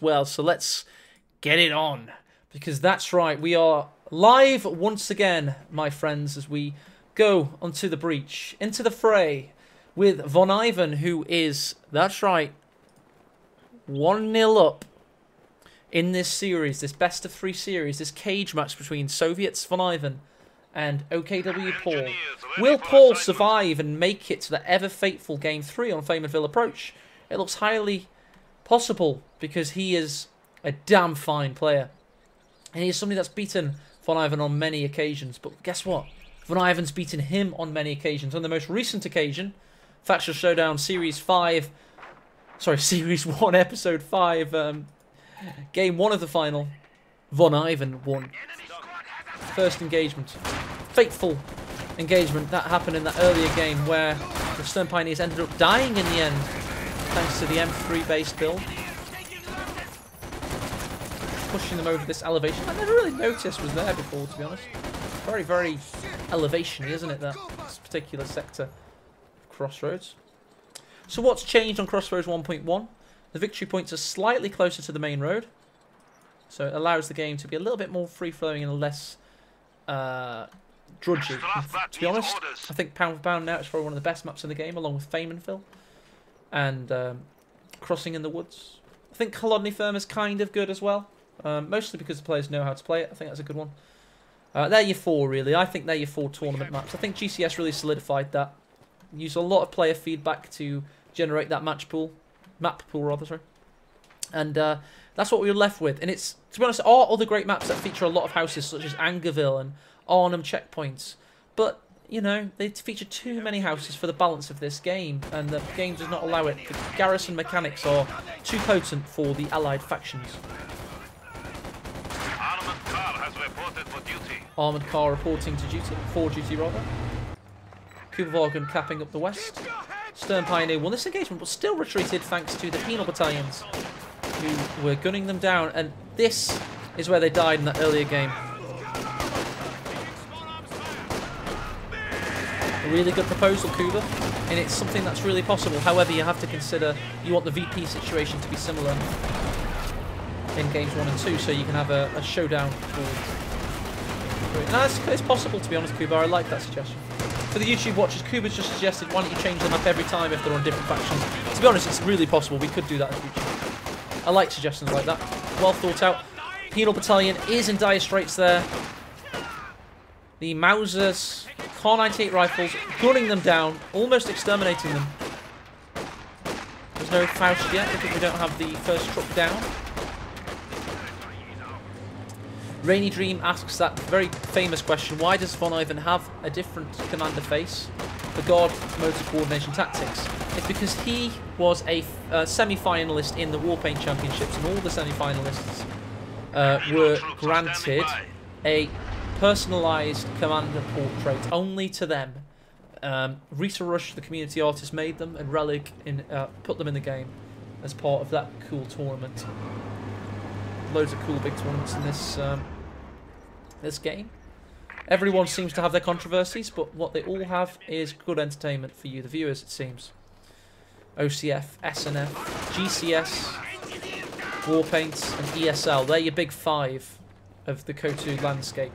Well, so let's get it on, because that's right, we are live once again, my friends, as we go onto the breach, into the fray, with Von Ivan, who is, that's right, 1-0 up in this series, this best of 3 series, this cage match between Soviets Von Ivan and OKW Paul. Will Paul survive and make it to the ever-fateful Game 3 on Fayetteville Approach? It looks highly possible, because he is a damn fine player. And he's somebody that's beaten Von Ivan on many occasions. But guess what? Von Ivan's beaten him on many occasions. On the most recent occasion, Factional Showdown Series 5... Sorry, Series 1, Episode 5, Game 1 of the final, Von Ivan won. First engagement. Fateful engagement that happened in that earlier game where the Stern Pioneers ended up dying in the end, thanks to the M3 base build. Pushing them over this elevation. I never really noticed was there before, to be honest. Very, very elevation-y, isn't it, this particular sector of Crossroads. So what's changed on Crossroads 1.1? The victory points are slightly closer to the main road. So it allows the game to be a little bit more free-flowing and less drudgy. To be honest, I think pound for pound now it's probably one of the best maps in the game, along with Factional and Crossing in the Woods. I think Kolodny Firm is kind of good as well, mostly because the players know how to play it. I think that's a good one. They're your 4, really. I think they're your 4 tournament maps. I think GCS really solidified that. Use a lot of player feedback to generate that map pool, sorry. And that's what we were left with. And it's, to be honest, there are other great maps that feature a lot of houses, such as Angerville and Arnhem checkpoints. But, you know, they feature too many houses for the balance of this game, and the game does not allow it. The garrison mechanics are too potent for the allied factions. Armored car has reported for duty. Armoured car reporting to duty, for duty rather. Kuberwagen capping up the west. Stern Pioneer won this engagement, but still retreated thanks to the penal battalions, who were gunning them down. And this is where they died in that earlier game. A really good proposal, Kuba, and it's something that's really possible. However, you have to consider you want the VP situation to be similar in games 1 and 2, so you can have a showdown. No, it's possible, to be honest, Kuba. I like that suggestion. For the YouTube watchers, Kuba's just suggested, why don't you change them up every time if they're on different factions? To be honest, it's really possible. We could do that in the future. I like suggestions like that. Well thought out. Penal Battalion is in dire straits there. The Mausers, Kar 98 rifles, gunning them down, almost exterminating them. There's no Faust yet because we don't have the first truck down. Rainy Dream asks that very famous question, why does Von Ivan have a different commander face for Guard Motor Coordination Tactics? It's because he was a semi-finalist in the Warpaint Championships, and all the semi-finalists were granted a personalised commander portrait only to them. Rita Rush, the community artist, made them, and Relic put them in the game as part of that cool tournament. Loads of cool big tournaments in this game. Everyone seems to have their controversies, but what they all have is good entertainment for you, the viewers, it seems. OCF, SNF, GCS, Warpaint, and ESL. They're your big 5 of the KOTU landscape.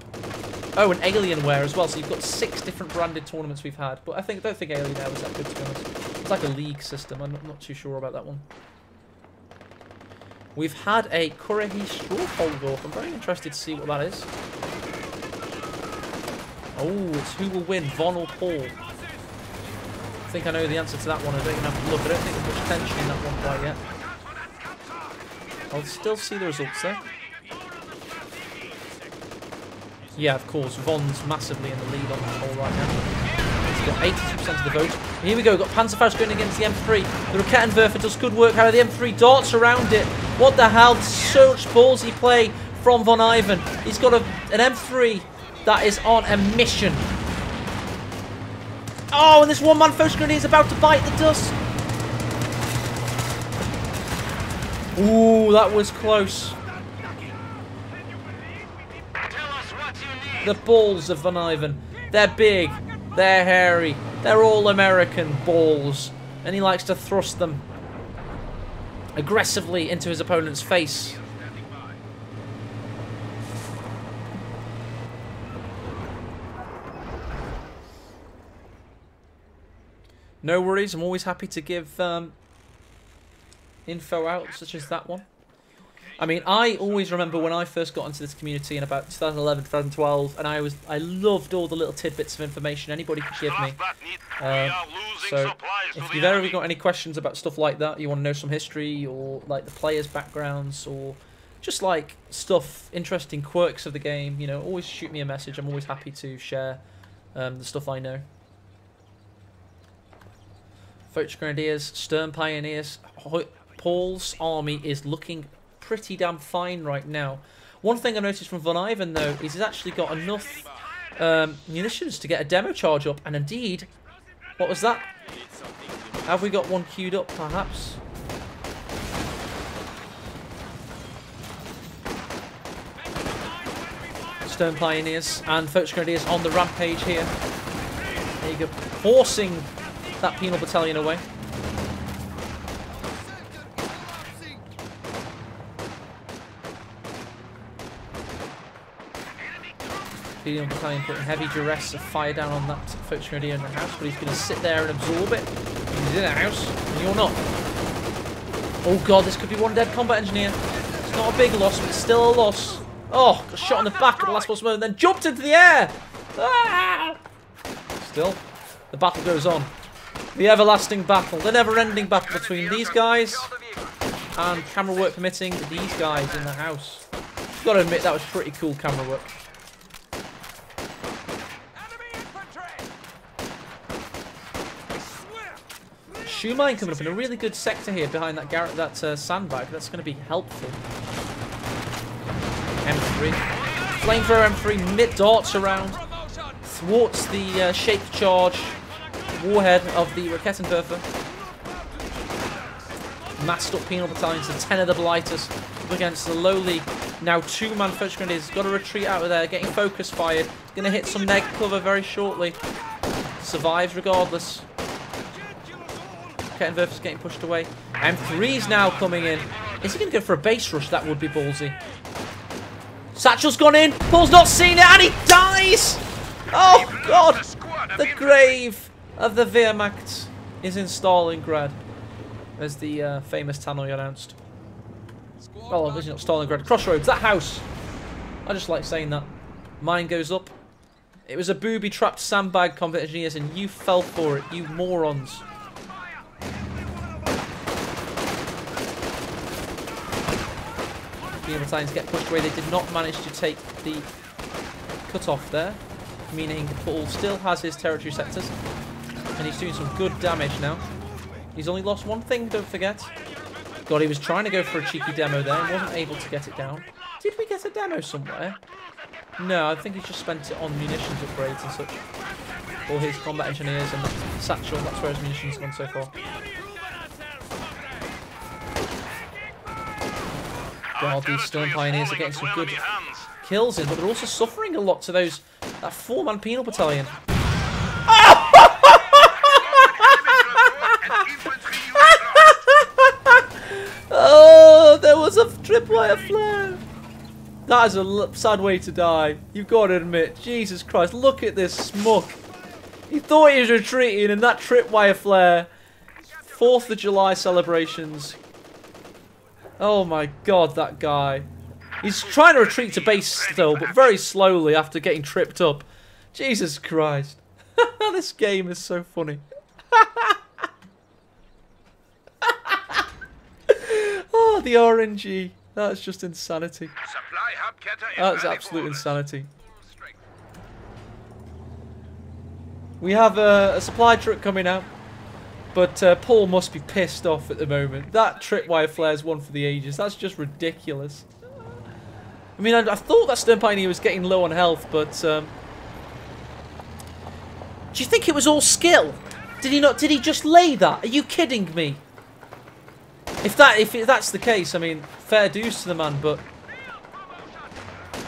Oh, and Alienware as well. So you've got 6 different branded tournaments we've had. But I don't think Alienware was that good, to be honest. It's like a league system. I'm not too sure about that one. We've had a Kurehi Strawfold off. I'm very interested to see what that is. Oh, it's who will win, Von or Paul? I think I know the answer to that one. I don't even have to look. I don't think there's much tension in that one quite yet. I'll still see the results there. Yeah, of course, Von's massively in the lead on that poll right now. He's got 82% of the vote. And here we go, got Panzerfaust going against the M3. The Rakettenwerfer does good work. How the M3 darts around it. What the hell? Such ballsy play from Von Ivan. He's got an M3 that is on a mission. Oh, and this one-man Faust grenade is about to bite the dust. Ooh, that was close. The balls of Von Ivan. They're big. They're hairy. They're all American balls. And he likes to thrust them. aggressively into his opponent's face. No worries, I'm always happy to give info out, such as that one. I mean, I always remember when I first got into this community in about 2011, 2012, and I loved all the little tidbits of information anybody could give me. So, if you've ever got any questions about stuff like that, you want to know some history, or like the players' backgrounds, or just like stuff, interesting quirks of the game, you know, always shoot me a message. I'm always happy to share the stuff I know. Foch Grenadiers, Stern Pioneers. Paul's army is looking pretty damn fine right now. One thing I noticed from Von Ivan, though, is he's actually got enough munitions to get a demo charge up. And indeed, what was that? Have we got one queued up, perhaps? Stern Pioneers and Foch Grenadiers on the rampage here. There you go, forcing that penal battalion away. Penal battalion putting heavy duress of fire down on that Foch Grenadier in the house, but he's going to sit there and absorb it. He's in a house, and you're not. Oh god, this could be one dead combat engineer. It's not a big loss, but it's still a loss. Oh, got shot in the back at the last possible moment, then jumped into the air. Ah! Still, the battle goes on. The everlasting battle, the never-ending battle between these guys and, camera work permitting, these guys in the house. Got to admit, that was pretty cool camera work. Shoe mine coming up in a really good sector here behind that sandbag. That's going to be helpful. M3. Flamethrower M3 mid-darts around. Thwarts the shape charge warhead of the Rakettenwerfer. Massed up penal battalions of 10 of the Blighters up against the lowly, now 2-man Foch Grenadiers. Got to retreat out of there, getting focus fired. Going to hit some neg cover very shortly. Survives regardless. Rakettenwerfer's getting pushed away. M3's now coming in. Is he going to go for a base rush? That would be ballsy. Satchel's gone in. Paul's not seen it, and he dies! Oh, God! The grave of the Wehrmacht is in Stalingrad, as the famous Tannoy announced. Oh, it's not Stalingrad. Crossroads, that house. I just like saying that. Mine goes up. It was a booby-trapped sandbag, combat engineers, and you fell for it, you morons. The battalions get pushed away. They did not manage to take the cut-off there, meaning Paul still has his territory sectors. And he's doing some good damage now. He's only lost one thing, don't forget. God, he was trying to go for a cheeky demo there and wasn't able to get it down. Did we get a demo somewhere? No, I think he's just spent it on munitions upgrades and such. All his combat engineers and satchel, that's where his munitions have gone so far. God, these Stern Pioneers are getting some good kills in, but they're also suffering a lot to that 4-man penal battalion. Oh, there was a tripwire flare. That is a sad way to die. You've got to admit, Jesus Christ, look at this smuck. He thought he was retreating, and that tripwire flare. 4th of July celebrations. Oh my God, that guy. He's trying to retreat to base still, but very slowly after getting tripped up. Jesus Christ. This game is so funny. Oh, the RNG. That's just insanity. That's absolute insanity. We have a supply truck coming out. But Paul must be pissed off at the moment. That tripwire flare's one for the ages. That's just ridiculous. I mean, I thought that Stern Pioneer was getting low on health, but do you think it was all skill? Did he not? Did he just lay that? Are you kidding me? If that's the case, I mean, fair dues to the man, but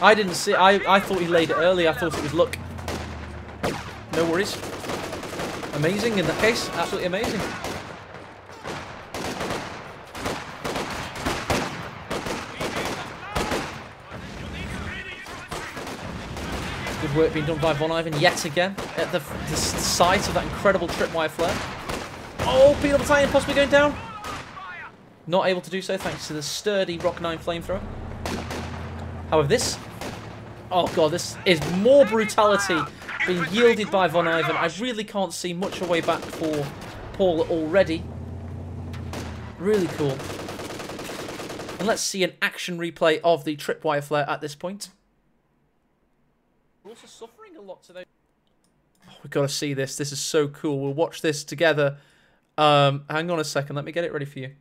I didn't see. I thought he laid it early. I thought it was luck. No worries. Amazing in that case. Absolutely amazing. Good work being done by Von Ivan yet again at the site of that incredible tripwire flare. Oh, Penal Battalion possibly going down. Not able to do so thanks to the sturdy Rock 9 flamethrower. However, this... Oh god, this is more brutality being yielded by Von Ivan. I really can't see much a way back for Paul already. Really cool. And let's see an action replay of the tripwire flare at this point. We're also suffering a lot today. Oh, we've got to see this. This is so cool. We'll watch this together. Hang on a second. Let me get it ready for you.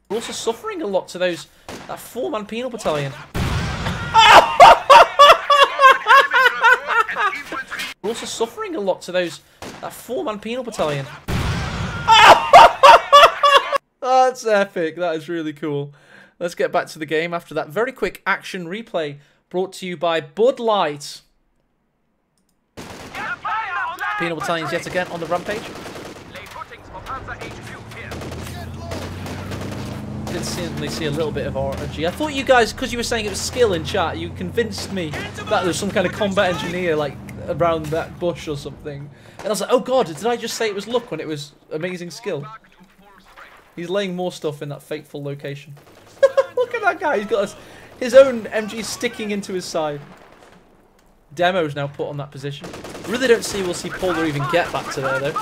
We're also suffering a lot to that 4-man penal battalion. We're also suffering a lot to that 4-man penal battalion. That's epic. That is really cool. Let's get back to the game after that very quick action replay brought to you by Bud Light. Penal battalions yet again on the rampage. Did certainly see a little bit of RNG. I thought you guys, because you were saying it was skill in chat, you convinced me that there's some kind of combat engineer like around that bush or something. And I was like, oh god, did I just say it was luck when it was amazing skill? He's laying more stuff in that fateful location. Look at that guy. He's got his own MG sticking into his side. Demo's now put on that position. Really don't see we'll see Paul or even get back to there though.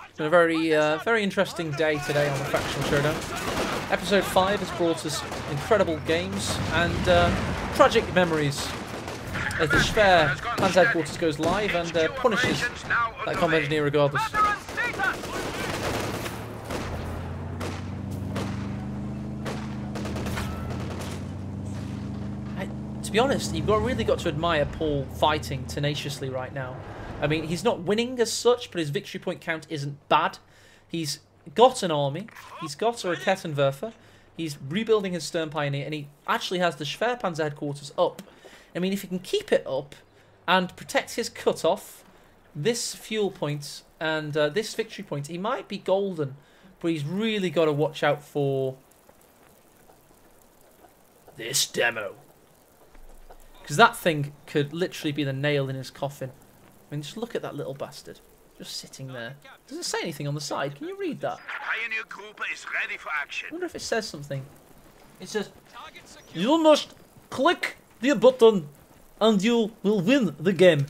It's been a very interesting day today on the Factional Showdown. Episode 5 has brought us incredible games and tragic memories as the Schwer Panzer Headquarters goes live and punishes that combat engineer regardless. To be honest, you've really got to admire Paul fighting tenaciously right now. I mean, he's not winning as such, but his victory point count isn't bad. He's got an army. He's got a Rakettenwerfer. He's rebuilding his Stern Pioneer, and he actually has the Schwer Panzer Headquarters up. I mean, if he can keep it up and protect his cutoff, this fuel point and this victory point, he might be golden. But he's really got to watch out for this demo. Because that thing could literally be the nail in his coffin. I mean, just look at that little bastard. Just sitting there. Does it say anything on the side? Can you read that? Pioneer group is ready for action. I wonder if it says something. It says, you must click the button and you will win the game.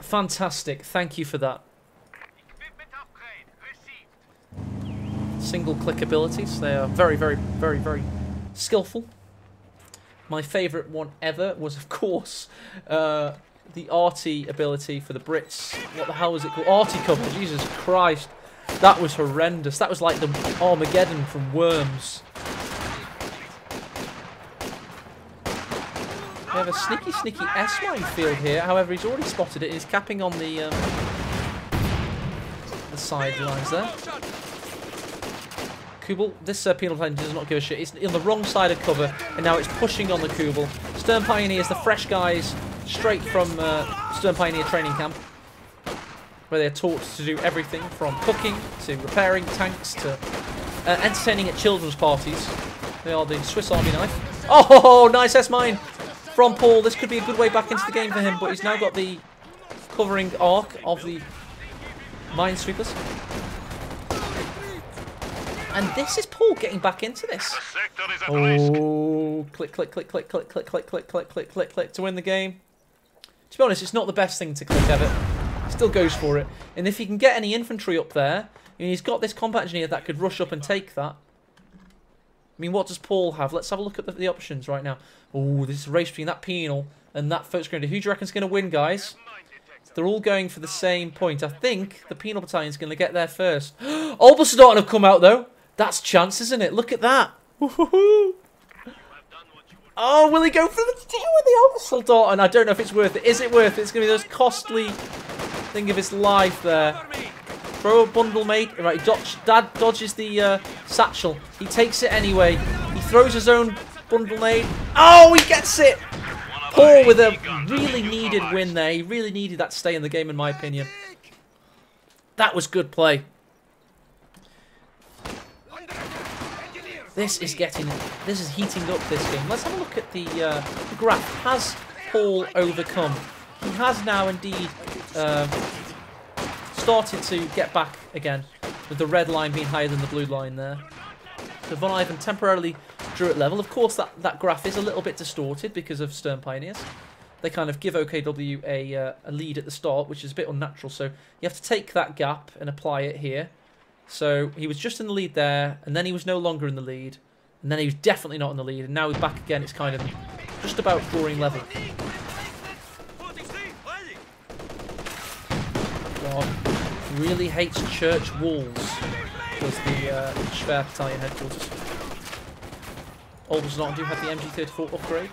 Fantastic. Thank you for that. Single click abilities. They are very, very, very, very skillful. My favourite one ever was, of course, the arty ability for the Brits. What the hell was it called? Arty cover. Jesus Christ. That was horrendous. That was like the Armageddon from Worms. We have a sneaky S-line field here. However, he's already spotted it. He's capping on the sidelines there. Kubel, this penal battalion does not give a shit. It's on the wrong side of cover, and now it's pushing on the Kubel. Stern Pioneers, the fresh guys, straight from Stern Pioneer training camp, where they're taught to do everything from cooking to repairing tanks to entertaining at children's parties. They are the Swiss Army knife. Oh, nice S-mine from Paul. This could be a good way back into the game for him, but he's now got the covering arc of the minesweepers. And this is Paul getting back into this. Oh, click, click, click, click, click, click, click, click, click, click, click, click to win the game. To be honest, it's not the best thing to click of it. Still goes for it. And if he can get any infantry up there, I mean, he's got this combat engineer that could rush up and take that. I mean, what does Paul have? Let's have a look at the options right now. Oh, this is a race between that penal and that first grenadier. Who do you reckon's going to win, guys? They're all going for the same point. I think the penal battalion's going to get there first. Olbersoldaten have come out, though. That's chance, isn't it? Look at that. Oh, will he go for the deal with the Olbersoldaten? I don't know if it's worth it. Is it worth it? It's going to be the most costly thing of his life there. Throw a bundle, mate. Right, Dad dodges the satchel. He takes it anyway. He throws his own bundle nade. Oh, he gets it! Paul with a really needed win there. He really needed that to stay in the game, in my opinion. That was good play. This is heating up this game. Let's have a look at the graph. Has Paul overcome? He has now indeed started to get back again, with the red line being higher than the blue line there. So Von Ivan temporarily drew at level. Of course, that graph is a little bit distorted because of Stern Pioneers. They kind of give OKW a lead at the start, which is a bit unnatural. So you have to take that gap and apply it here. So he was just in the lead there, and then he was no longer in the lead, and then he was definitely not in the lead, and now he's back again. It's kind of just about drawing level. God, really hates church walls, was the Schwer Battalion headquarters. Oldesnot do have the MG34 upgrade,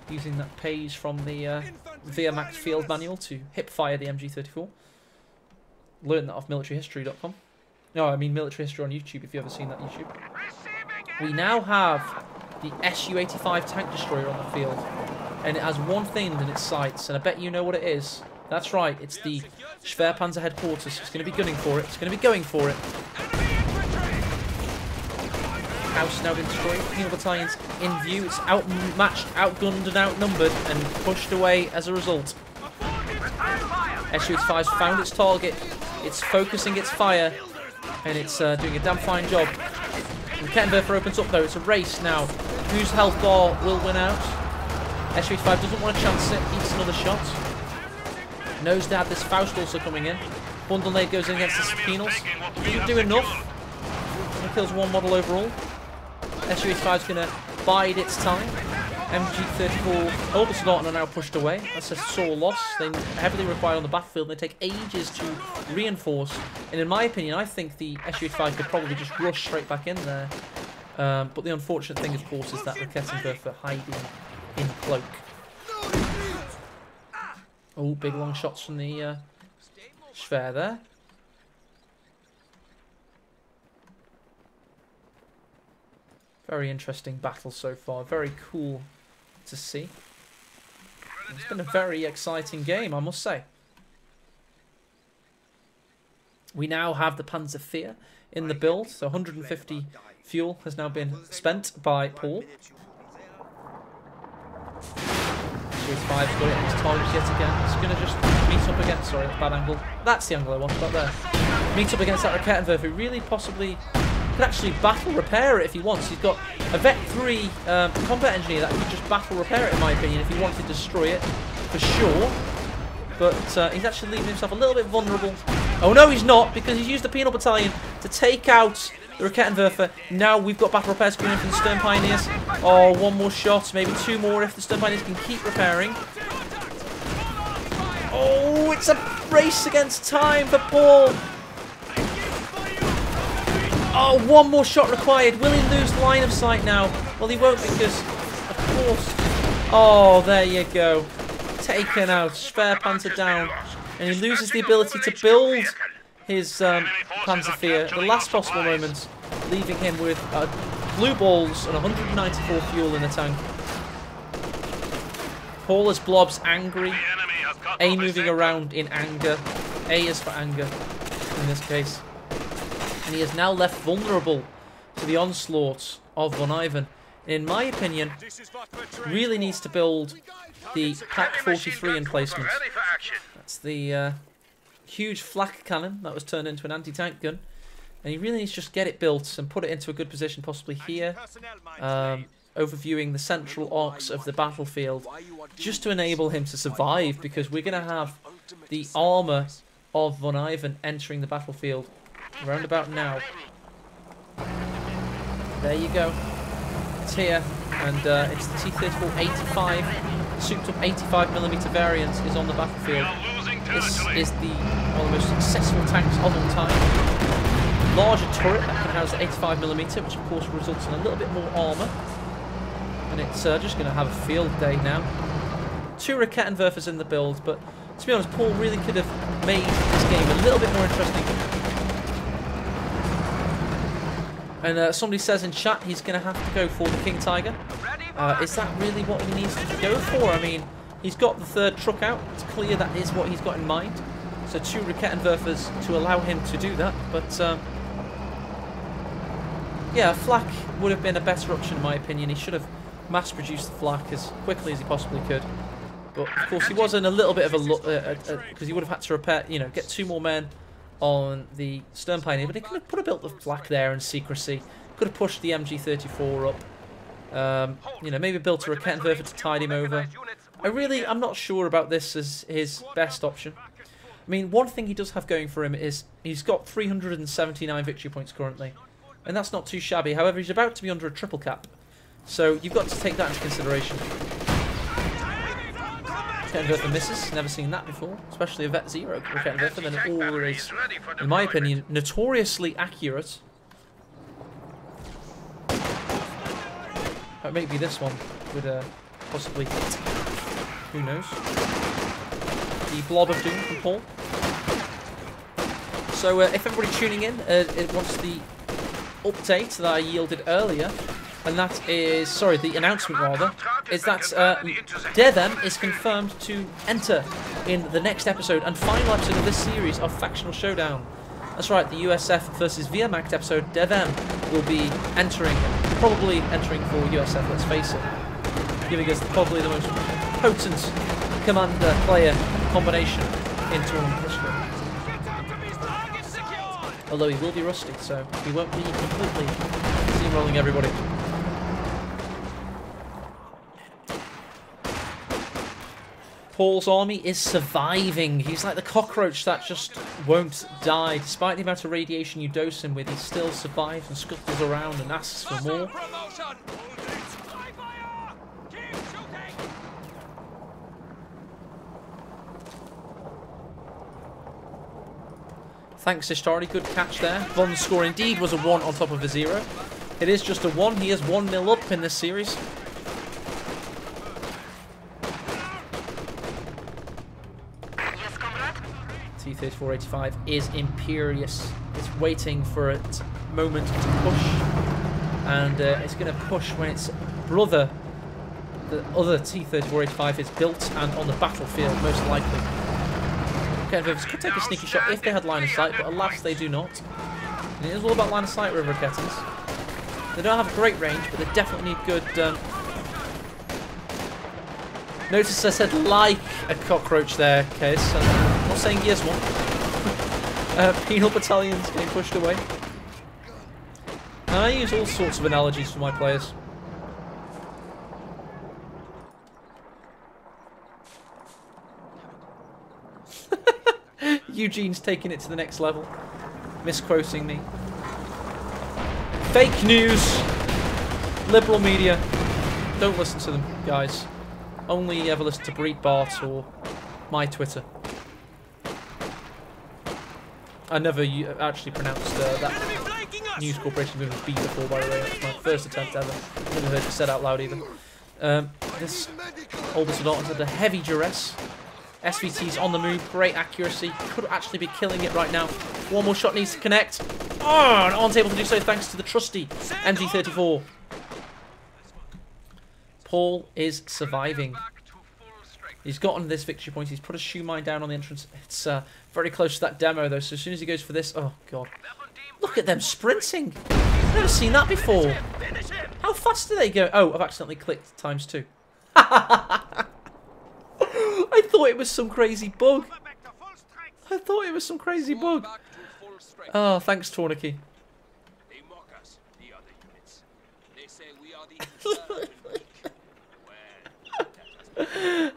using that page from the Wehrmacht field manual to hip-fire the MG34. Learned that off militaryhistory.com. No, I mean military history on YouTube, if you've ever seen that YouTube. We now have the Su-85 tank destroyer on the field, and it has one thing in its sights, and I bet you know what it is. That's right, it's the Schwerpanzer headquarters. It's going to be gunning for it. It's going to be going for it. House has now been destroyed. Penal Battalion's in view. It's outmatched, outgunned and outnumbered, and pushed away as a result. Su-85's found its target. It's focusing its fire, and it's doing a damn fine job. And Kettenwerfer opens up though. It's a race now. Whose health bar will win out? Su-85 doesn't want to chance it. Eats another shot. Knows they have this Faust also coming in. Bundle nade goes in against the Penals. Doesn't do enough. Only kills one model overall. Su-85 is going to bide its time. MG34 Oldesnot are now pushed away. That's a sore loss. They heavily require on the battlefield. They take ages to reinforce. And in my opinion, I think the Su-85 could probably just rush straight back in there. But the unfortunate thing, of course, is that Rakettenwerfer hiding in cloak. Oh, big long shots from the Schwer there. Very interesting battle so far. Very cool to see. It's been a very exciting game, I must say. We now have the Panzerwehr in the build. So 150 fuel has now been spent by Paul. Su-85's got it on his target yet again. It's going to just meet up against... Sorry, that's a bad angle. That's the angle I wanted up there. Meet up against that Rakettenwerfer, who really possibly could actually battle repair it if he wants. He's got a Vet 3 combat engineer that could just battle repair it, in my opinion, if he wanted to destroy it, for sure. But he's actually leaving himself a little bit vulnerable. Oh no, he's not, because he's used the Penal Battalion to take out the Rakettenwerfer. Now we've got battle repairs coming in from the Stern Pioneers. Oh, one more shot, maybe two more if the Stern Pioneers can keep repairing. Oh, it's a race against time for Paul. Oh, one more shot required. Will he lose line of sight now? Well, he won't, because, of course... Oh, there you go. Taken out. Schwerpanzer down. And he loses the ability to build his Panzerwehr at the last possible moment, leaving him with blue balls and 194 fuel in the tank. Paul is Blob's angry. A moving around in anger. A is for anger in this case. And he is now left vulnerable to the onslaught of Von Ivan. In my opinion, really needs to build the Pack 43 emplacement. That's the huge flak cannon that was turned into an anti-tank gun. And he really needs to just get it built and put it into a good position, possibly here, overviewing the central arcs of the battlefield, just to enable him to survive, because we're going to have the armour of Von Ivan entering the battlefield around about now. There you go. It's here, and it's the T-34 85, souped up 85mm variant is on the battlefield. This is one of the most successful tanks of all time. Larger turret that can house the 85mm, which of course results in a little bit more armour. And it's just going to have a field day now. Two Rakettenwerfers in the build, but to be honest, Paul really could have made this game a little bit more interesting. And somebody says in chat he's going to have to go for the King Tiger. Is that really what he needs to go for? I mean, he's got the third truck out. It's clear that is what he's got in mind. So two Rakettenwerfers to allow him to do that. But Yeah, flak would have been a better option in my opinion. He should have mass-produced the flak as quickly as he possibly could. But of course he was in a little bit of a look because he would have had to repair, you know, get 2 more men on the stern pioneer. But he could have built the flak there in secrecy. Could have pushed the MG34 up. You know, maybe built a Rakettenwerfer to tide him over. I'm not sure about this as his best option. I mean, one thing he does have going for him is he's got 379 victory points currently. And that's not too shabby. However, he's about to be under a triple cap. So you've got to take that into consideration. Rakettenwerfer misses. Never seen that before. Especially a Vet Zero Rakettenwerfer. Then it always, in my opinion, notoriously accurate. Maybe this one would possibly hit. Who knows? The Blob of Doom from Paul. So if everybody tuning in, it wants the update that I yielded earlier, and that is, sorry, the announcement rather, is that Devem is confirmed to enter in the next episode and final episode of this series of Factional Showdown. That's right, the USF versus Wehrmacht episode. Devem will be entering, probably entering for USF, let's face it, giving us probably the most potent commander-player combination in tournament history. Although he will be rusty, so he won't be completely steamrolling everybody. Paul's army is surviving. He's like the cockroach that just won't die. Despite the amount of radiation you dose him with, he still survives and scuttles around and asks for more. Thanks, Ishtari. Good catch there. Von's score indeed was a 1 on top of a 0. It is just a 1. He is 1-0 up in this series. T-3485 is imperious. It's waiting for its moment to push. And it's going to push when its brother, the other T-3485, is built and on the battlefield, most likely. Rakettenwerfers could take a sneaky shot if they had line of sight, but alas they do not. And it is all about line of sight with Rakettens. They don't have a great range, but they definitely need good... Notice I said like a cockroach there, Case. I'm not saying he is one. Penal battalions getting pushed away. And I use all sorts of analogies for my players. Eugene's taking it to the next level. Misquoting me. Fake news. Liberal media. Don't listen to them, guys. Only ever listen to Breitbart or my Twitter. I never actually pronounced that News Corporation movement B before, by the way. That's my first attempt ever. Never heard it said out loud either. This older Soldaten's under heavy duress. SVT's on the move, great accuracy, could actually be killing it right now. One more shot needs to connect. Oh, and aren't able to do so thanks to the trusty MG34. Paul is surviving. He's gotten this victory point. He's put a shoe mine down on the entrance. It's very close to that demo though, so as soon as he goes for this, oh god. Look at them sprinting. I've never seen that before. How fast do they go? Oh, I've accidentally clicked ×2. I thought it was some crazy bug. I thought it was some crazy bug. Oh, thanks, Tornicky.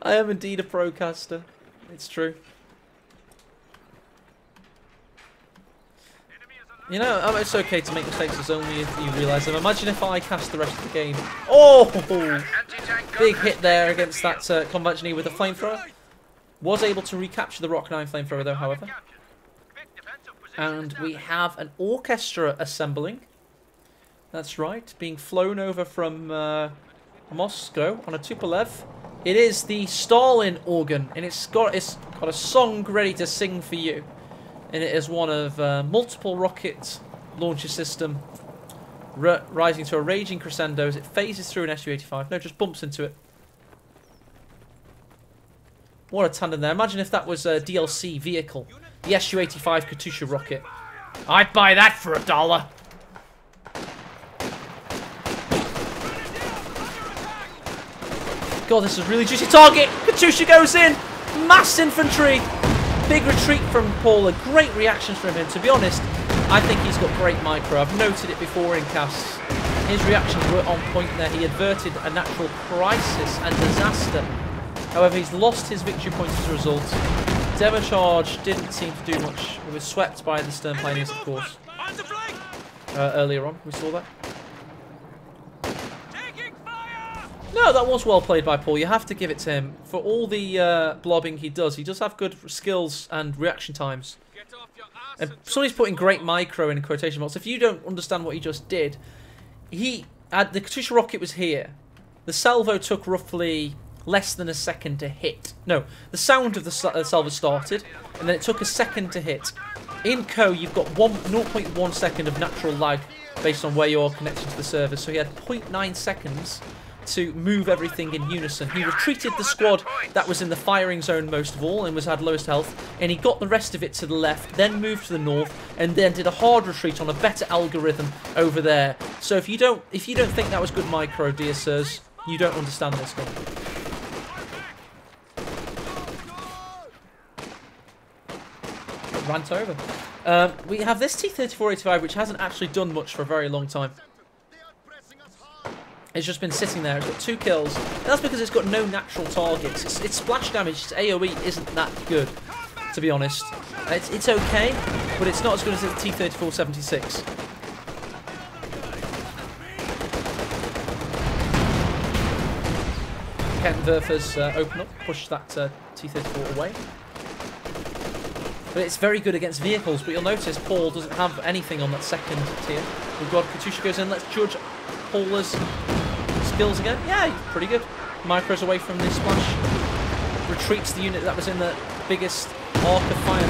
I am indeed a procaster. It's true. You know, it's okay to make mistakes as only if you realise them. Imagine if I cast the rest of the game. Oh! Big hit there against that combat engineer with a flamethrower. Was able to recapture the Rock 9 flamethrower though, however. And we have an orchestra assembling. That's right, being flown over from Moscow on a Tupolev. It is the Stalin organ, and it's got a song ready to sing for you. And it is one of multiple rocket launcher system rising to a raging crescendo as it phases through an Su-85. No, just bumps into it. What a tandem there. Imagine if that was a DLC vehicle. The Su-85 Katusha rocket. I'd buy that for $1. God, this is a really juicy target. Katusha goes in. Mass infantry. Big retreat from Paula. Great reactions from him. To be honest, I think he's got great micro. I've noted it before in casts. His reactions were on point there. He averted a natural crisis and disaster. However, he's lost his victory points as a result. Demo charge didn't seem to do much. It was swept by the stern pioneers, of course. Earlier on, we saw that. No, that was well played by Paul. You have to give it to him. For all the blobbing he does have good skills and reaction times. And somebody's putting great micro in quotation marks. If you don't understand what he just did, the Katusha rocket was here. The salvo took roughly less than a second to hit. No, the sound of the salvo started, and then it took a second to hit. In Co, you've got 0.1 second of natural lag based on where you're connected to the server. So he had 0.9 seconds to move everything in unison. He retreated the squad that was in the firing zone most of all and had lowest health, and he got the rest of it to the left, then moved to the north, and then did a hard retreat on a better algorithm over there. So if you don't think that was good micro, dear sirs, you don't understand this game. Rant over. We have this T-3485, which hasn't actually done much for a very long time. It's just been sitting there. It's got 2 kills. That's because it's got no natural targets. Its splash damage, its AoE isn't that good, to be honest. It's okay, but it's not as good as the T-3476. Kettenwerfer's open up, push that T-34 away. But it's very good against vehicles, but you'll notice Paul doesn't have anything on that second tier. We've got Katusha goes in. Let's judge Paula's skills again. Yeah, pretty good. Micros away from this splash. Retreats the unit that was in the biggest arc of fire.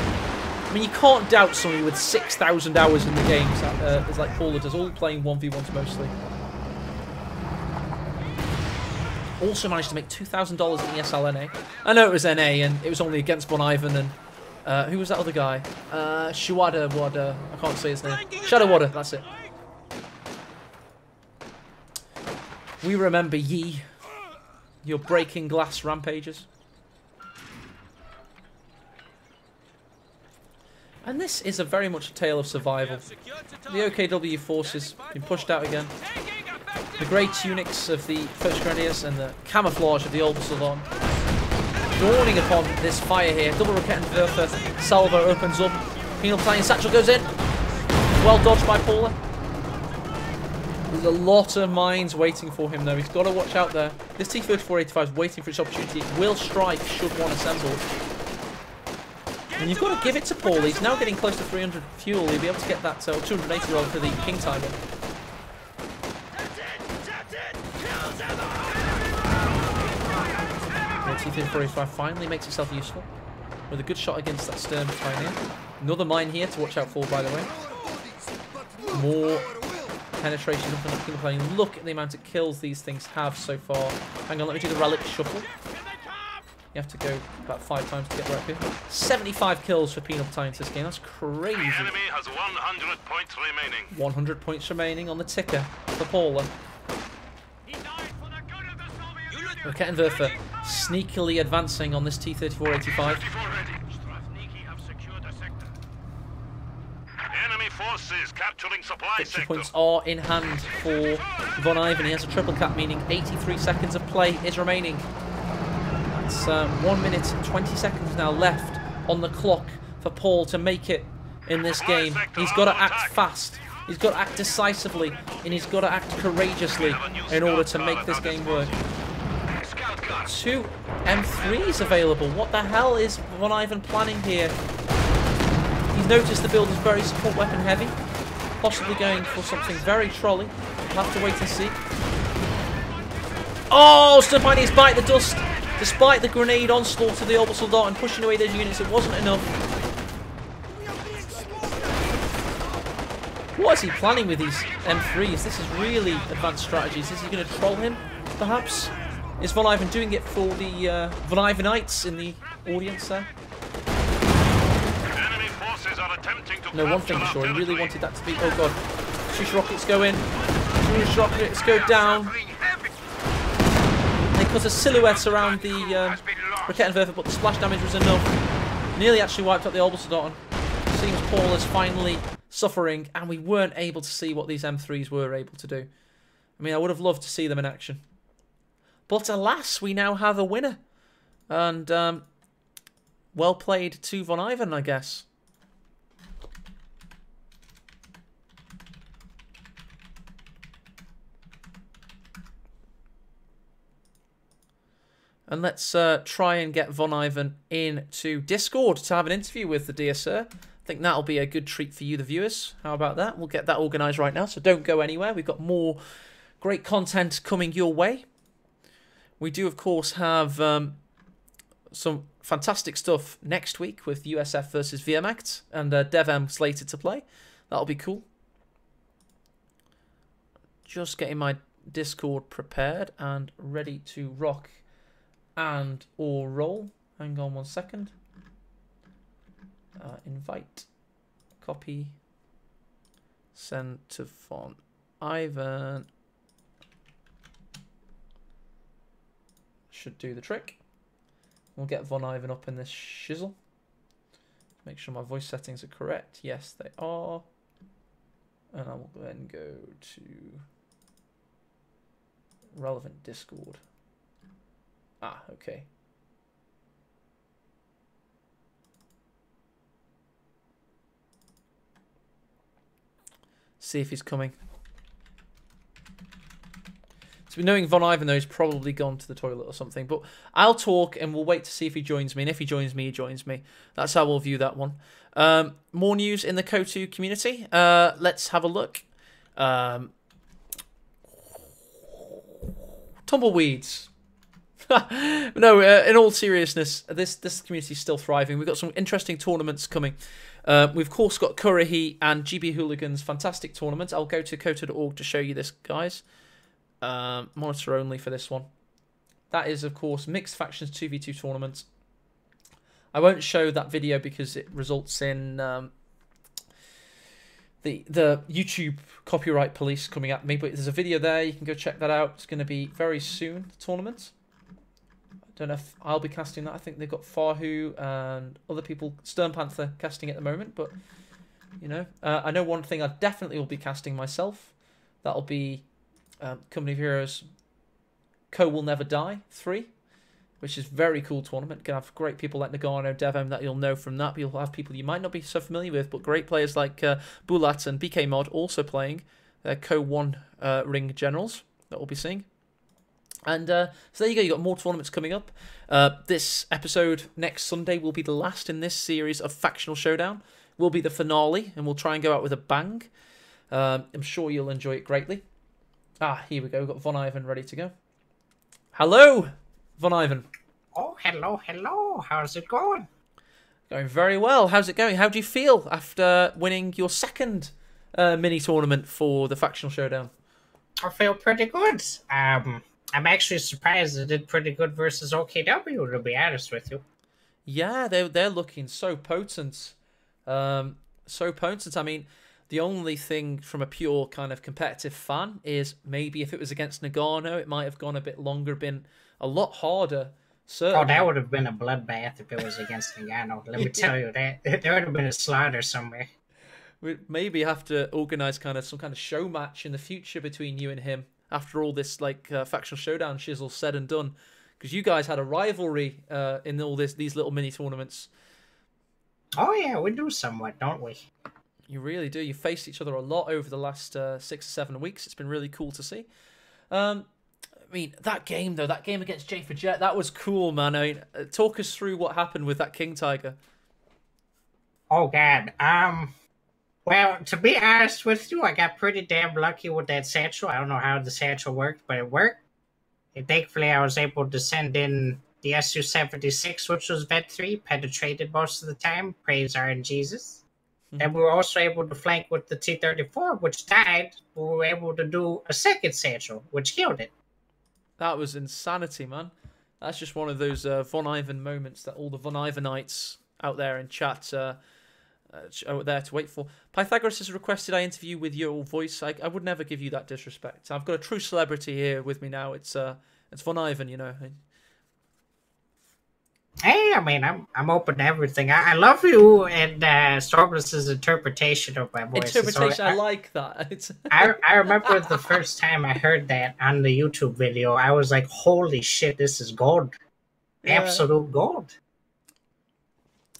I mean, you can't doubt somebody with 6,000 hours in the games, as like Paula does, all playing 1v1s mostly. Also managed to make $2,000 in ESL NA. I know it was NA, and it was only against Von Ivan and who was that other guy? Shawada Wada. I can't say his name. Shadow Wada, that's it. We remember ye. Your breaking glass rampages. And this is a very much a tale of survival. The OKW forces been pushed out again. The grey tunics of the First Grenadiers and the camouflage of the Old Salon. Dawning upon this fire here. Double Kettenwerfer. Salvo opens up. Penal Battalion Satchel goes in. Well dodged by Paula. There's a lot of mines waiting for him though. He's got to watch out there. This T-3485 is waiting for its opportunity. It will strike should one assemble. And you've got to give it to Paul. He's now getting close to 300 fuel. He'll be able to get that 280 roll for the King Tiger. T-3485 finally makes itself useful with a good shot against that stern pioneer. Another mine here to watch out for, by the way. More penetration up and up playing. Look at the amount of kills these things have so far. Hang on, let me do the relic shuffle. You have to go about 5 times to get right here. 75 kills for Penal Battalions this game. That's crazy. The enemy has 100 points remaining. 100 points remaining on the ticker for Paula. Kettenwerfer sneakily advancing on this T-3485. Enemy forces capturing supply Victory points are in hand for Von Ivan. He has a triple cap, meaning 83 seconds of play is remaining. That's 1 minute and 20 seconds now left on the clock for Paul to make it in this game. He's got to act fast. He's got to act decisively, and he's got to act courageously in order to make this game work. 2 M3s available. What the hell is Von Ivan planning here? He's noticed the build is very support weapon heavy. Possibly going for something very trolley. We'll have to wait and see. Oh, Stern Pioneers bite the dust. Despite the grenade onslaught of the orbital dart and pushing away those units, it wasn't enough. What is he planning with these M3s? This is really advanced strategies. Is he going to troll him, perhaps? Is Von Ivan doing it for the Von Ivanites in the audience there? Enemy forces are attempting to No, one thing for sure, he really wanted that to be... Oh god. Shush rockets go in. Shush rockets go down. They because of silhouettes around the Rakettenwerfer, but the splash damage was enough. Nearly actually wiped out the Orbison. Seems Paul is finally suffering, and we weren't able to see what these M3s were able to do. I mean, I would have loved to see them in action. But alas, we now have a winner. And well played to Von Ivan, I guess. And let's try and get Von Ivan into Discord to have an interview with the dear sir. I think that'll be a good treat for you, the viewers. How about that? We'll get that organised right now, so don't go anywhere. We've got more great content coming your way. We do, of course, have some fantastic stuff next week with USF versus Wehrmacht and DevM slated to play. That'll be cool. Just getting my Discord prepared and ready to rock and or roll. Hang on 1 second. Invite, copy, send to Von Ivan. Should do the trick. We'll get Von Ivan up in this shizzle. Make sure my voice settings are correct. Yes, they are. And I will then go to relevant Discord. Ah, okay. See if he's coming. So knowing Von Ivan, though, he's probably gone to the toilet or something. But I'll talk and we'll wait to see if he joins me. And if he joins me, he joins me. That's how we'll view that one. More news in the KO2 community. Let's have a look. Tumbleweeds. No, in all seriousness, this community is still thriving. We've got some interesting tournaments coming. We've, of course, got Currahee and GB Hooligans. Fantastic tournament. I'll go to koto.org to show you this, guys. Monitor only for this one. That is, of course, Mixed Factions 2v2 tournament. I won't show that video because it results in the YouTube copyright police coming at me. But there's a video there. You can go check that out. It's going to be very soon, the tournament. I don't know if I'll be casting that. I think they've got Fahu and other people, Stern Panther, casting at the moment. But, you know, I know one thing I definitely will be casting myself. That'll be Company of Heroes Co Will Never Die 3, which is a very cool tournament. Gonna have great people like Nagano, Devem that you'll know from that. But you'll have people you might not be so familiar with, but great players like Bulat and BK Mod also playing. They're Co 1 ring generals that we'll be seeing. And so there you go, you've got more tournaments coming up. This episode next Sunday will be the last in this series of Factional Showdown. Will be the finale, and we'll try and go out with a bang. I'm sure you'll enjoy it greatly. Ah, here we go, we've got Von Ivan ready to go. Hello, Von Ivan. Oh, hello, hello. How's it going? Going very well. How's it going? How do you feel after winning your second mini tournament for the Factional Showdown? I feel pretty good. I'm actually surprised I did pretty good versus OKW, to be honest with you. Yeah, they're looking so potent. So potent. I mean, the only thing from a pure kind of competitive fan is maybe if it was against Nagano, it might have gone a bit longer, been a lot harder. Certainly. Oh, that would have been a bloodbath if it was against Nagano. Let me tell you that. There would have been a slaughter somewhere. We'd maybe have to organise some kind of show match in the future between you and him. After all this, like, Factional Showdown shizzle said and done. Because you guys had a rivalry in all these little mini tournaments. Oh, yeah, we do somewhat, don't we? You really do. You faced each other a lot over the last 6 or 7 weeks. It's been really cool to see. I mean, that game, though, that game against J for Jet, that was cool, man. I mean, talk us through what happened with that King Tiger. Oh, God. Well, to be honest with you, I got pretty damn lucky with that satchel. I don't know how the satchel worked, but it worked. And thankfully, I was able to send in the Su-76, which was Vet 3, penetrated most of the time. Praise RNGesus. And we were also able to flank with the T-34, which died. We were able to do a second satchel, which killed it. That was insanity, man. That's just one of those Von Ivan moments that all the Von Ivanites out there in chat are there to wait for. Pythagoras has requested I interview with your voice. I would never give you that disrespect. I've got a true celebrity here with me now. It's It's Von Ivan, you know. Hey, I mean, I'm open to everything. I love you and Stormless's interpretation of my voice. Interpretation, I like that. It's I remember the first time I heard that on the YouTube video, I was like, holy shit, this is gold. Yeah. Absolute gold.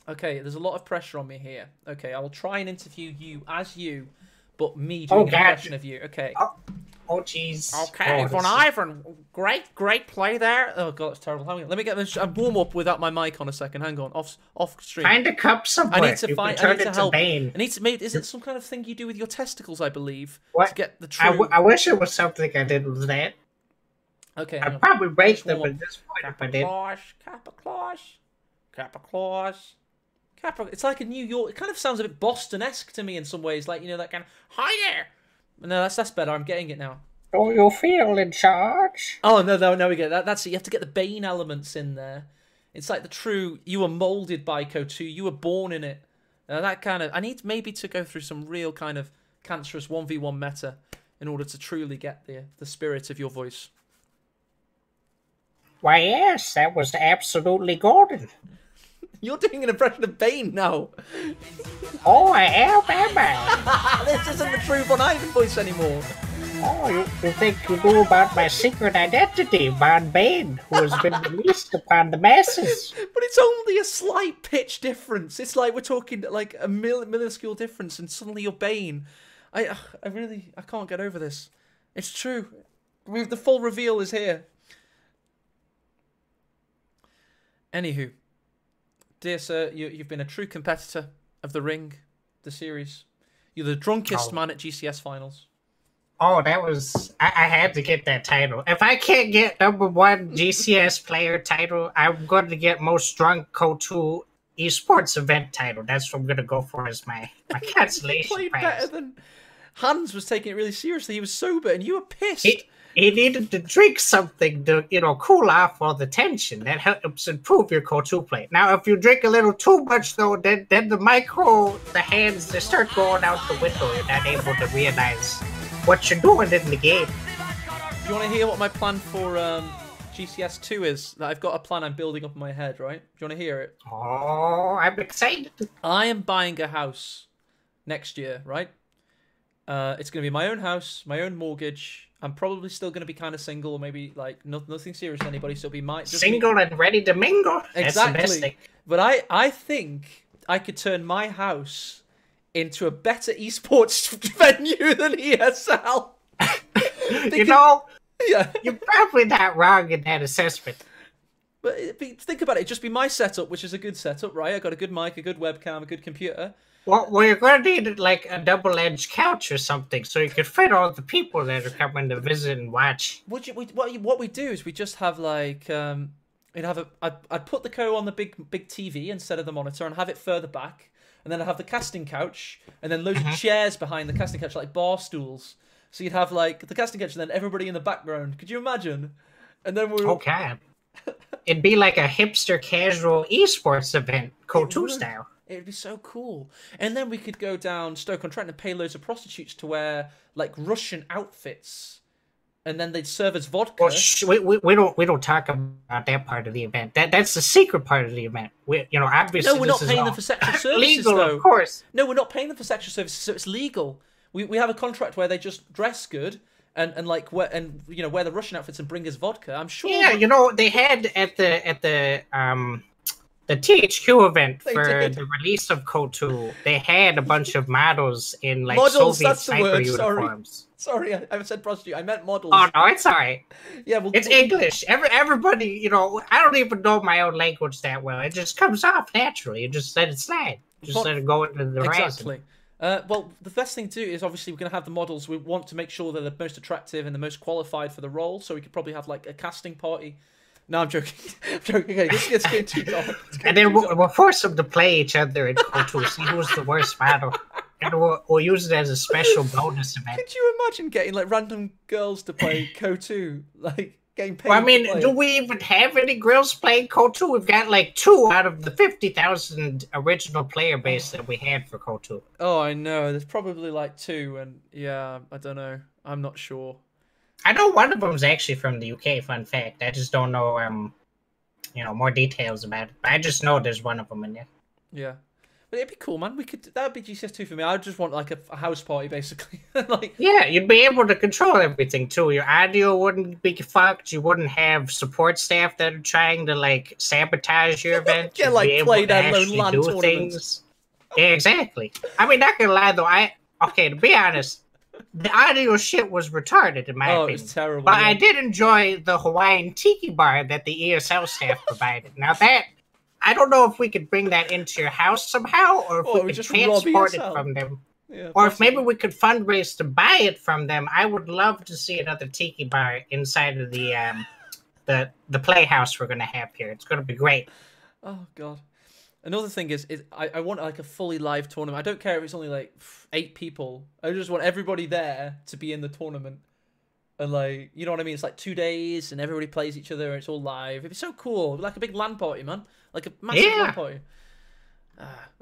Okay, there's a lot of pressure on me here. Okay, I will try and interview you as you, but me doing an impression of you. Okay. Oh, jeez. Okay, Von Ivan, great play there. Oh god, that's terrible. Let me get this. I'm warm up without my mic on a second. Hang on, off stream. Find a cup somewhere. I need to find. I need to help. Bane. I need to. Maybe is it some kind of thing you do with your testicles? I believe what? To get the true. I wish it was something I did with that. Okay, I'd probably break them at this point if I did. Kappa Claus. It's like a New York. It kind of sounds a bit Boston-esque to me in some ways, like that kind of hi there. No, that's better. I'm getting it now. Do you feel in charge? Oh no, we get that. That's it. You have to get the Bane elements in there. It's like the true. You were molded by KOTOR. You were born in it. That kind of. I need maybe to go through some real kind of cancerous 1v1 meta in order to truly get the spirit of your voice. Why, yes, that was absolutely golden. You're doing an impression of Bane now. Oh, I am I? This isn't the true Von Ivan voice anymore. Oh, you think you knew about my secret identity, Von Bane, who has been released upon the masses? But it's only a slight pitch difference. It's like we're talking like a minuscule difference, and suddenly you're Bane. I can't get over this. It's true. The full reveal is here. Anywho, dear sir, you've been a true competitor of the ring, the series. You're the drunkest man at GCS finals. Oh, that was... I had to get that title. If I can't get #1 GCS player title, I'm going to get most drunk KOTOR esports event title. That's what I'm going to go for as my cancellation He played prize. better than... Hans was taking it really seriously. He was sober and you were pissed. He needed to drink something to, cool off all the tension. That helps improve your KOTOR play. Now, if you drink a little too much, though, then the hands, they start going out the window. You're not able to realize what you're doing in the game. Do you want to hear what my plan for GCS 2 is? I've got a plan I'm building up in my head, right? Do you want to hear it? Oh, I'm excited. I am buying a house next year, right? It's going to be my own house, my own mortgage. I'm probably still going to be kind of single, or maybe like nothing serious with anybody. So it'll be single and ready to mingle. That's exactly. The best thing. But I think I could turn my house into a better esports venue than ESL. Yeah, you're probably not wrong in that assessment. But think about it. It'd just be my setup, which is a good setup, right? I got a good mic, a good webcam, a good computer. Well, you're going to need like a double-edged couch or something, so you could fit all the people that are coming to visit and watch. What we do is we just have like I'd put the co on the big TV instead of the monitor and have it further back, and then I'd have the casting couch and then loads of chairs behind the casting couch, like bar stools. So you'd have like the casting couch and then everybody in the background. Could you imagine? And then we're okay. It'd be like a hipster casual esports event, KOTOR style. It'd be so cool. And then we could go down Stoke-on-Trent and pay loads of prostitutes to wear like Russian outfits, and then they'd serve as vodka. Well, we don't talk about that part of the event. That's the secret part of the event. Obviously. No, we're not paying them for sexual services. Legal, though. Of course. No, we're not paying them for sexual services, so it's legal. We have a contract where they just dress good and wear the Russian outfits and bring us vodka. I'm sure. Yeah, they had at the THQ event for the release of KOTOR, they had a bunch of models in like models, Soviet that's the sniper word. uniforms. Sorry, I said prostitute. I meant models. Oh no, it's alright. Yeah, it's English. Everybody, I don't even know my own language that well. It just comes off naturally. You just let it slide. Just let it go into the horizon. Exactly. Well, the best thing to do is obviously we're going to have the models. We want to make sure they're the most attractive and the most qualified for the role. So we could probably have like a casting party. No, I'm joking. Okay, this gets getting too dark. And then we'll force them to play each other in KOTOR, see who's the worst model. And we'll use it as a special bonus event. Could you imagine getting like random girls to play KOTOR? Like getting paid. Well, I mean, do we even have any girls playing KOTOR? We've got like 2 out of the 50,000 original player base that we had for KOTOR. Oh, I know. There's probably like 2, and yeah, I don't know. I'm not sure. I know one of them's actually from the UK. Fun fact. I just don't know more details about it. I just know there's one of them in there. Yeah. But it'd be cool, man. That would be GCS2 for me. I would just want like a house party, basically. Like, yeah, you'd be able to control everything too. Your audio wouldn't be fucked. You wouldn't have support staff that are trying to like sabotage your event. Yeah, You'd like be able play to down actually LAN do tournaments. things. Yeah, exactly. I mean, not gonna lie though. To be honest, the audio shit was retarded in my opinion. It was terrible. But yeah. I did enjoy the Hawaiian tiki bar that the ESL staff provided. Now that. I don't know if we could bring that into your house somehow, or if we could just transport it rob ESL. from them. Yeah, Or if maybe we could fundraise to buy it from them. I would love to see another tiki bar inside of the playhouse we're gonna have here. It's gonna be great. Oh god. Another thing is I want like a fully live tournament. I don't care if it's only like 8 people. I just want everybody there to be in the tournament. And like, you know what I mean? It's like 2 days and everybody plays each other and it's all live. It'd be so cool. Like a big LAN party, man. Like a massive LAN party.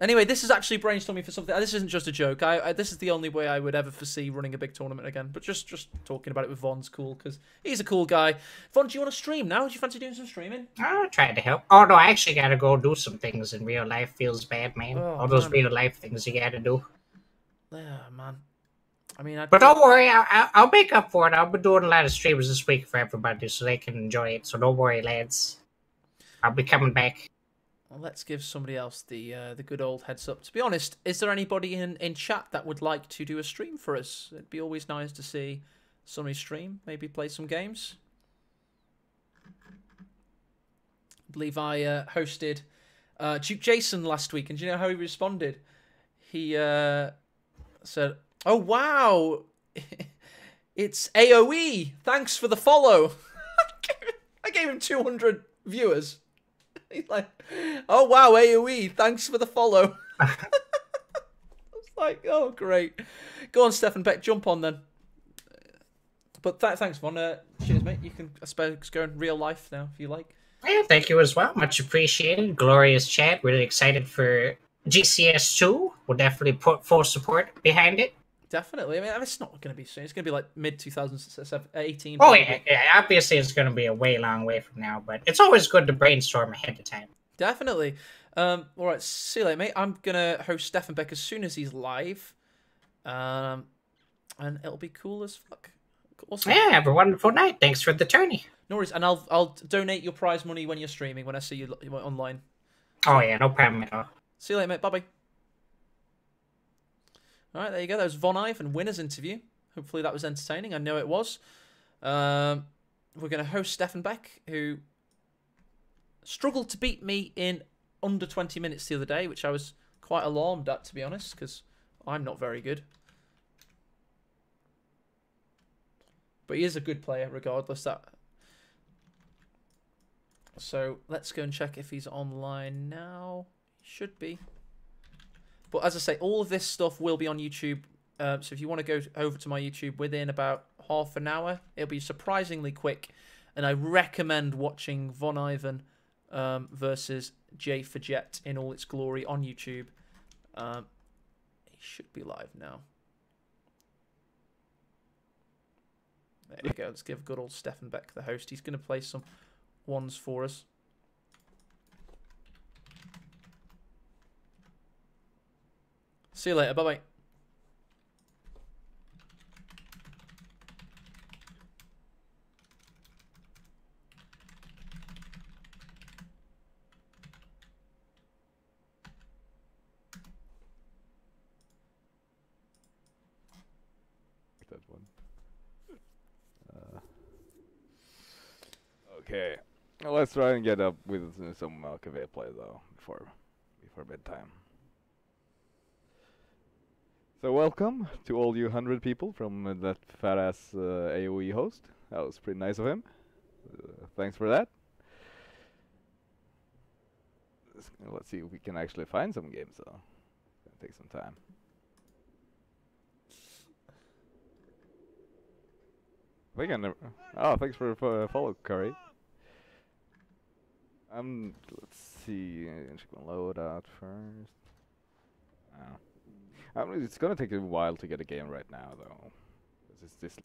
Anyway, this is actually brainstorming for something. This isn't just a joke. This is the only way I would ever foresee running a big tournament again. But just talking about it with Von's cool because he's a cool guy. Von, do you want to stream now? Do you fancy doing some streaming? I'll try to help. Oh no, I actually gotta go do some things in real life. Feels bad, man. All those real life things you gotta do. Yeah, man. I mean, but don't worry, I'll make up for it. I'll be doing a lot of streams this week for everybody so they can enjoy it. So don't worry, lads. I'll be coming back. Well, let's give somebody else the good old heads up. To be honest, is there anybody in chat that would like to do a stream for us? It'd be always nice to see somebody stream, maybe play some games. I believe I hosted Duke Jason last week, and do you know how he responded? He said, "Oh wow, it's AOE. Thanks for the follow." I gave him 200 viewers. He's like, "Oh wow, AOE, thanks for the follow." I was like, "Oh great, go on, Stefan Beck, jump on then." But thanks, Von. Cheers, mate. You can, I suppose, go in real life now if you like. Yeah, thank you as well. Much appreciated. Glorious chat. Really excited for GCS2. We'll definitely put full support behind it. Definitely. I mean, it's not going to be soon. It's going to be like mid-2018. Oh, yeah. Obviously, it's going to be a way long way from now, but it's always good to brainstorm ahead of time. Definitely. All right, see you later, mate. I'm going to host Stefan Beck as soon as he's live. And it'll be cool as fuck. Awesome. Yeah, have a wonderful night. Thanks for the tourney. No worries. And I'll donate your prize money when you're streaming, when I see you online. Oh, yeah, no problem at all. See you later, mate. Bye-bye. All right, there you go. That was Von Ivan winner's interview. Hopefully that was entertaining. I know it was. We're going to host Stefan Beck, who struggled to beat me in under 20 minutes the other day, which I was quite alarmed at, to be honest, because I'm not very good. But he is a good player, regardless. So let's go and check if he's online now. He should be. But as I say, all of this stuff will be on YouTube. So if you want to go over to my YouTube within about half an hour, it'll be surprisingly quick. And I recommend watching Von Ivan versus J for Jet in all its glory on YouTube. He should be live now. There you go. Let's give good old Stefan Beck the host. He's going to play some ones for us. See you later. Bye-bye. That one. Okay. Well, let's try and get up with some cafe play though before bedtime. So welcome to all you 100 people from that fat ass AOE host. That was pretty nice of him. Thanks for that. Let's see if we can actually find some games though. It's gonna take some time. I think I never. Oh, thanks for follow, Curry. Let's see. Check my loadout first. I mean, it's gonna take a while to get a game right now, though. It's just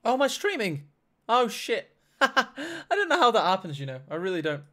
Oh, my streaming. Oh shit. I don't know how that happens, you know. I really don't.